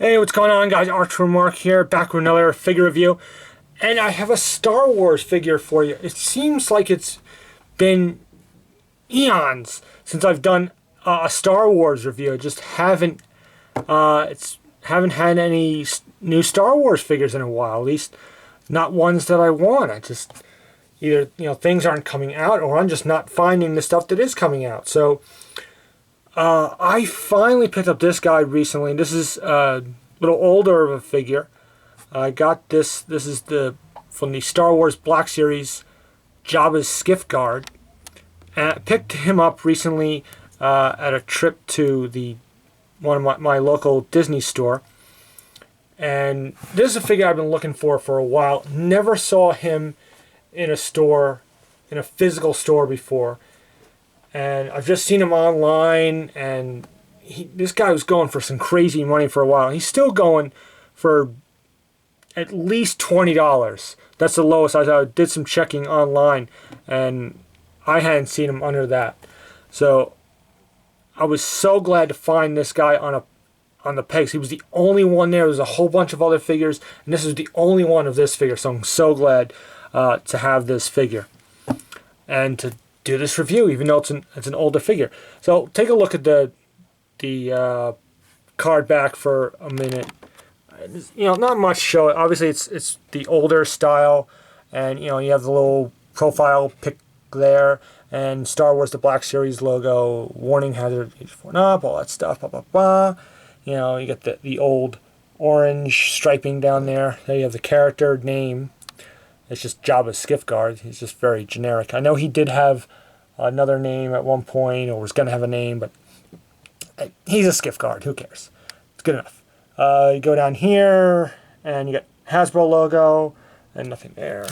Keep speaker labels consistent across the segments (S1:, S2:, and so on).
S1: Hey, what's going on, guys? Archer Mark here, back with another figure review. And I have a Star Wars figure for you. It seems like it's been eons since I've done a Star Wars review. I just haven't haven't had any new Star Wars figures in a while. At least not ones that I want. I just either things aren't coming out, or I'm just not finding the stuff that is coming out. So I finally picked up this guy recently. This is a little older of a figure. I got this. This is from the Star Wars Black Series Jabba'S Skiff guard. And I picked him up recently at a trip to one of my local Disney store. And this is a figure I've been looking for a while. Never saw him in a store, in a physical store before. And I've just seen him online, and this guy was going for some crazy money for a while. He's still going for at least $20. That's the lowest. I did some checking online, and I hadn't seen him under that. So I was so glad to find this guy on the pegs. He was the only one there. There was a whole bunch of other figures, and this is the only one of this figure. So I'm so glad to have this figure and to do this review, even though it's an older figure. So take a look at the card back for a minute. Not much show. Obviously, it's the older style, and you have the little profile pic there, and Star Wars: The Black Series logo, warning, hazard, age 4 and up, all that stuff. Blah blah blah. You get the old orange striping down there. There you have the character name. It's just Jabba'S Skiff guard. He's just very generic. I know he did have another name at one point, or was going to have a name, but he's a Skiff guard. Who cares? It's good enough. You go down here, and you got Hasbro logo, and nothing there.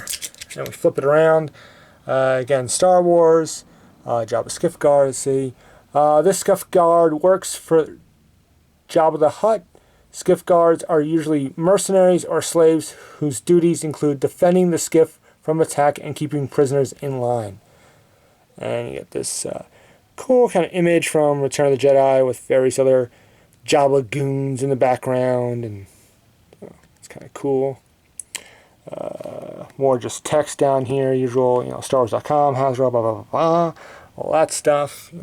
S1: And we flip it around. Again, Star Wars, Jabba'S Skiff guard. Let's see. This Skiff guard works for Jabba the Hutt. Skiff guards are usually mercenaries or slaves whose duties include defending the skiff from attack and keeping prisoners in line. And you get this cool kind of image from Return of the Jedi with various other Jabba goons in the background, and it's kind of cool. More just text down here, usual, StarWars.com, Hasbro, blah, blah, blah, blah, all that stuff.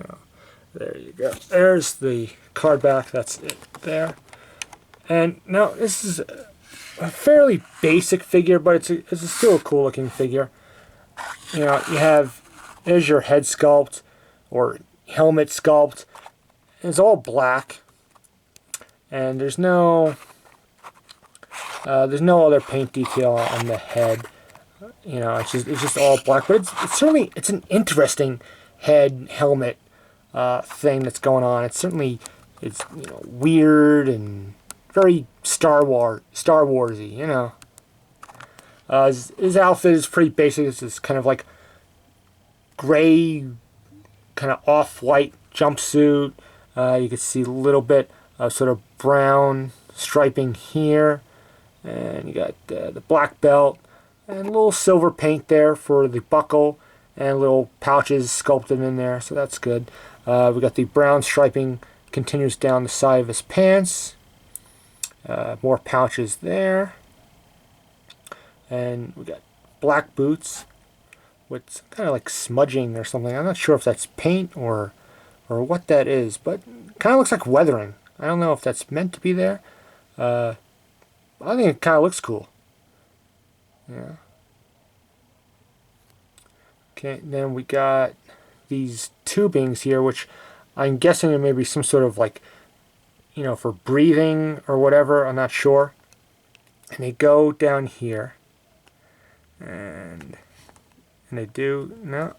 S1: There you go. There's the card back. That's it there. And now this is a fairly basic figure, but it's still a cool looking figure. There's your head sculpt or helmet sculpt. It's all black, and there's no other paint detail on the head. It's just all black. But it's certainly an interesting head helmet thing that's going on. It's weird and very Star Warsy, His outfit is pretty basic. It's this kind of like gray, kind of off-white jumpsuit. You can see a little bit of sort of brown striping here. And you got the black belt and a little silver paint there for the buckle, and little pouches sculpted in there, so that's good. We got the brown striping continues down the side of his pants. More pouches there, and we got black boots with kind of like smudging or something. I'm not sure if that's paint or what that is, but kind of looks like weathering. I don't know if that's meant to be there. I think it kind of looks cool. Yeah. Okay, then we got these tubings here, which I'm guessing are maybe some sort of like, for breathing or whatever. I'm not sure. And they go down here. And they do, no.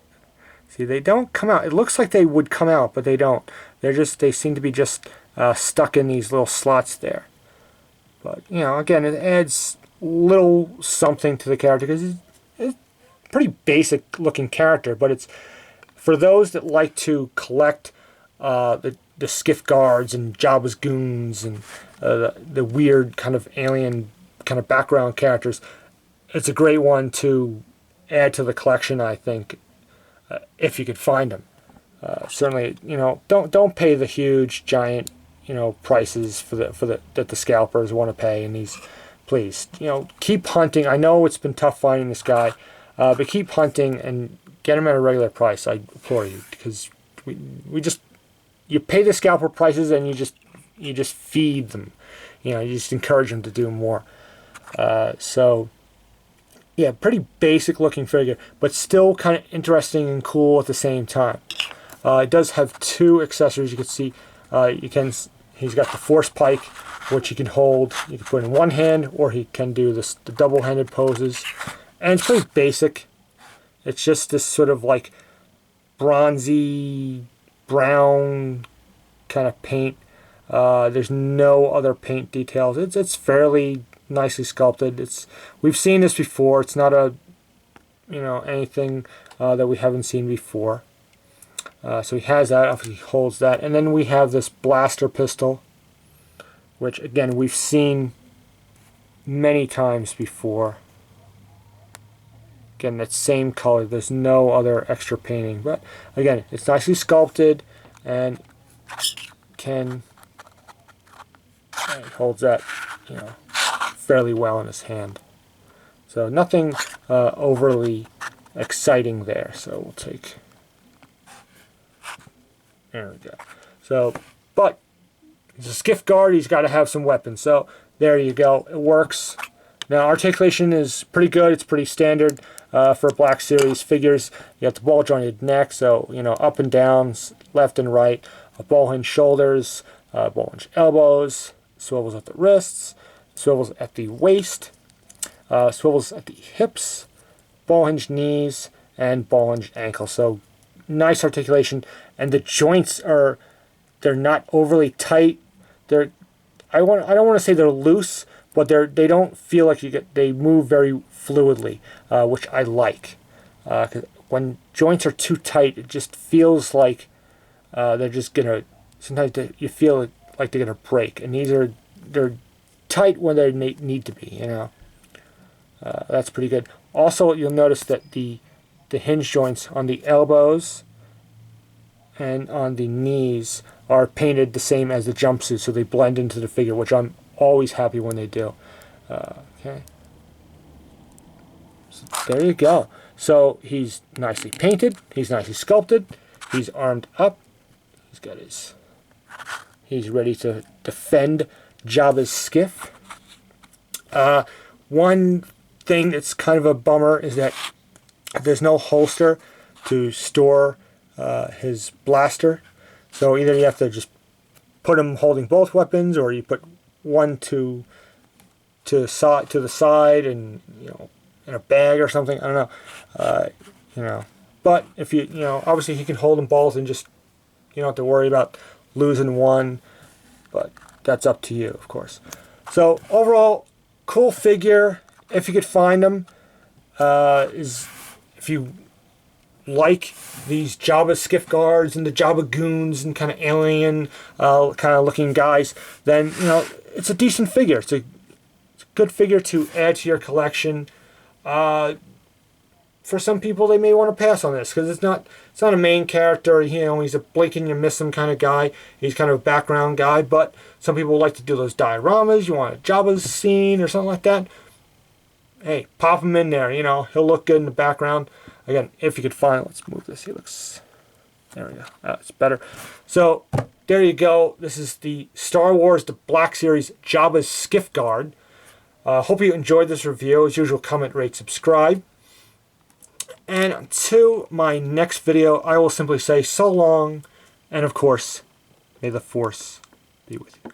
S1: See, they don't come out. It looks like they would come out, but they don't. They seem to be just stuck in these little slots there. But, again, it adds little something to the character, because it's a pretty basic looking character, but it's for those that like to collect the Skiff guards and Jabba's goons and the weird kind of alien kind of background characters. It's a great one to add to the collection, I think, if you could find them. Certainly, don't pay the huge giant prices that the scalpers want to pay, and these, please, keep hunting. I know it's been tough finding this guy, but keep hunting and get him at a regular price. I implore you, because you pay the scalper prices and you just feed them. You just encourage them to do more. So yeah, pretty basic looking figure, but still kind of interesting and cool at the same time. It does have 2 accessories. You can see he's got the force pike, which he can hold. You can put in one hand, or he can do the double-handed poses. And it's pretty basic. It's just this sort of like bronzy brown kind of paint. There's no other paint details. It's fairly nicely sculpted. We've seen this before. It's not anything that we haven't seen before. So he has that. Obviously, he holds that, and then we have this blaster pistol, which again we've seen many times before. Again, that same color. There's no other extra painting, but again, it's nicely sculpted, and he holds that, fairly well in his hand. So nothing overly exciting there. So we'll take. There we go. So, but he's a skiff guard. He's got to have some weapons. So there you go. It works. Now articulation is pretty good. It's pretty standard for Black Series figures. You got the ball jointed neck, so up and down, left and right. Ball hinge shoulders, ball hinge elbows, swivels at the wrists, swivels at the waist, swivels at the hips, ball hinge knees, and ball hinge ankle. So nice articulation, and the joints they're not overly tight. I don't want to say they're loose, but they don't feel like they move very fluidly, which I like. 'Cause when joints are too tight, it just feels like they're just gonna. Sometimes you feel like they're gonna break, and they're tight when they need to be. That's pretty good. Also, you'll notice that the hinge joints on the elbows and on the knees are painted the same as the jumpsuit, so they blend into the figure, which I'm always happy when they do. Okay. So there you go. So he's nicely painted. He's nicely sculpted. He's armed up. He's ready to defend Jabba'S skiff. One thing that's kind of a bummer is that there's no holster to store his blaster. So either you have to just put him holding both weapons, or you put one to the side and in a bag or something. I don't know. But if obviously he can hold them both, and just you don't have to worry about losing one. But that's up to you, of course. So overall, cool figure. If you could find them, if you like these Jabba skiff guards and the Jabba goons and kind of alien kind of looking guys, then it's a decent figure. It's a good figure to add to your collection. For some people, they may want to pass on this because it's not a main character. He's a blink and you miss him kind of guy. He's kind of a background guy. But some people like to do those dioramas. You want a Jabba's scene or something like that. Hey, pop him in there. He'll look good in the background. Again, if you could find it, let's move this. There we go. It's better. So there you go. This is the Star Wars The Black Series Jabba's Skiff Guard. Hope you enjoyed this review. As usual, comment, rate, subscribe. And until my next video, I will simply say so long, and of course, may the Force be with you.